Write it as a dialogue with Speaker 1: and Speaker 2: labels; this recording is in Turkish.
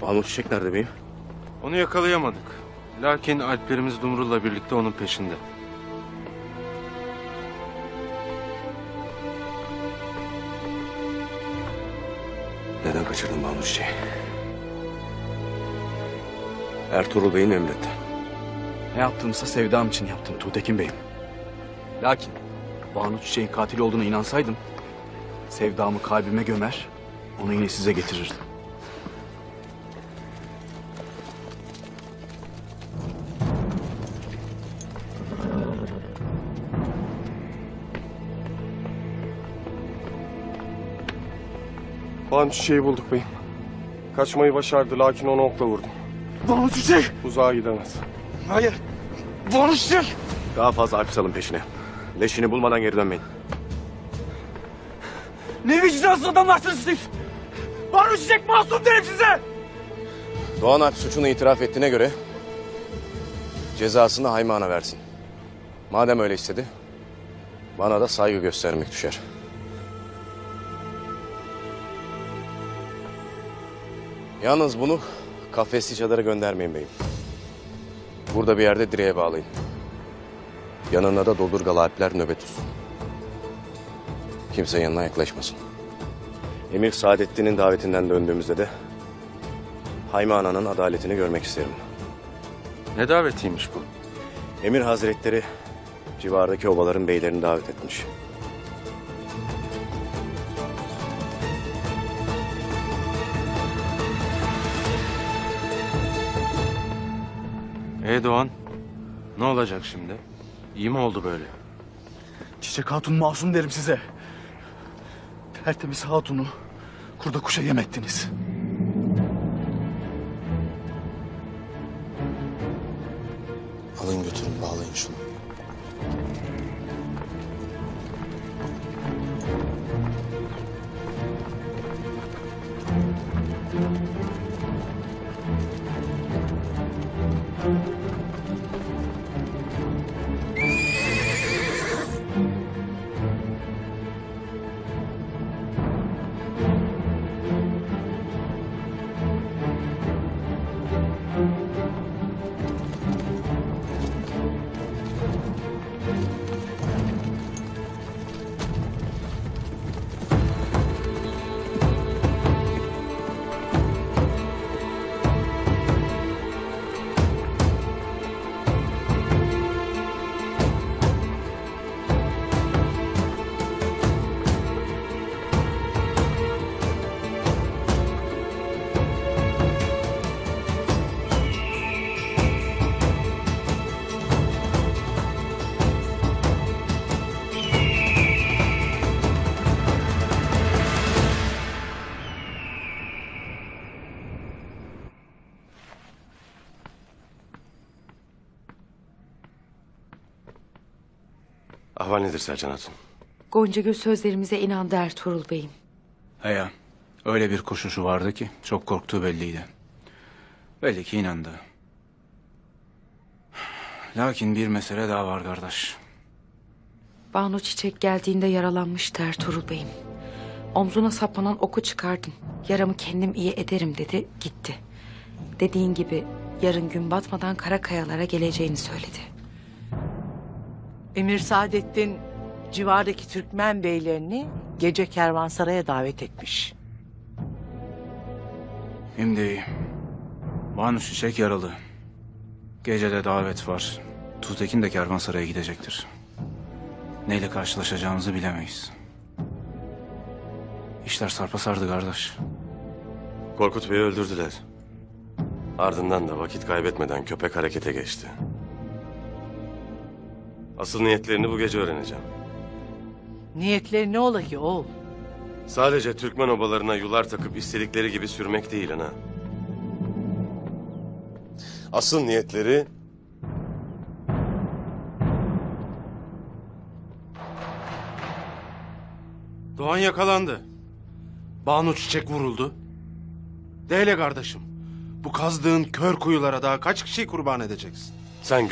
Speaker 1: Banu Çiçek nerede beyim?
Speaker 2: Onu yakalayamadık. Lakin alplerimiz Dumrul'la birlikte onun peşinde.
Speaker 1: Neden kaçırdın Banu Çiçek'i? Ertuğrul Bey'in emretti.
Speaker 3: Ne yaptığımsa sevdam için yaptım Tuğtekin Bey'im. Lakin Banu Çiçek'in katil olduğuna inansaydım sevdamı kalbime gömer, onu yine size getirirdim.
Speaker 4: Banu Çiçek'i bulduk beyim. Kaçmayı başardı lakin onu okla vurdum.
Speaker 3: Banu Çiçek!
Speaker 4: Uzağa gidemez.
Speaker 3: Hayır! Banu Çiçek!
Speaker 1: Daha fazla Alp salın peşine. Leşini bulmadan geri dönmeyin.
Speaker 3: Ne vicdansız adamlarsınız siz! Banu Çiçek masum derim size!
Speaker 1: Doğan Alp suçunu itiraf ettiğine göre cezasını Hayman'a versin. Madem öyle istedi, bana da saygı göstermek düşer. Yalnız bunu kafesli çadıra göndermeyin beyim. Burada bir yerde direğe bağlayın. Yanına da doldurgalı Alpler nöbet tutsun. Kimse yanına yaklaşmasın. Emir Saadettin'in davetinden döndüğümüzde de Hayme Ana'nın adaletini görmek isterim.
Speaker 2: Ne davetiymiş bu?
Speaker 1: Emir Hazretleri civardaki obaların beylerini davet etmiş.
Speaker 2: Doğan, ne olacak şimdi? İyi mi oldu böyle?
Speaker 3: Çiçek Hatun masum derim size. Tertemiz Hatun'u kurda kuşa yem ettiniz.
Speaker 5: Alın götürün, bağlayın şunu.
Speaker 1: Ahval nedir Selcan Hatun?
Speaker 6: Goncagül sözlerimize inandı Ertuğrul Bey'im.
Speaker 3: He ya, öyle bir koşuşu vardı ki çok korktuğu belliydi. Belli ki inandı. Lakin bir mesele daha var kardeş.
Speaker 6: Banu Çiçek geldiğinde yaralanmıştı Ertuğrul Bey'im. Omzuna saplanan oku çıkardım. Yaramı kendim iyi ederim dedi, gitti. Dediğin gibi yarın gün batmadan Karakayalara geleceğini söyledi.
Speaker 7: Emir Saadettin civardaki Türkmen beylerini gece kervansaraya davet etmiş.
Speaker 3: Şimdi Banu Çiçek yaralı. Gecede davet var. Tuğtekin de kervansaraya gidecektir. Neyle karşılaşacağımızı bilemeyiz. İşler sarpa sardı kardeş.
Speaker 1: Korkut Bey'i öldürdüler. Ardından da vakit kaybetmeden köpek harekete geçti. Asıl niyetlerini bu gece öğreneceğim.
Speaker 7: Niyetleri ne ola ki oğul?
Speaker 1: Sadece Türkmen obalarına yular takıp istedikleri gibi sürmek değil ana. Asıl niyetleri...
Speaker 2: Doğan yakalandı. Banu Çiçek vuruldu. Değle kardeşim. Bu kazdığın kör kuyulara daha kaç kişiyi kurban edeceksin?
Speaker 1: Sen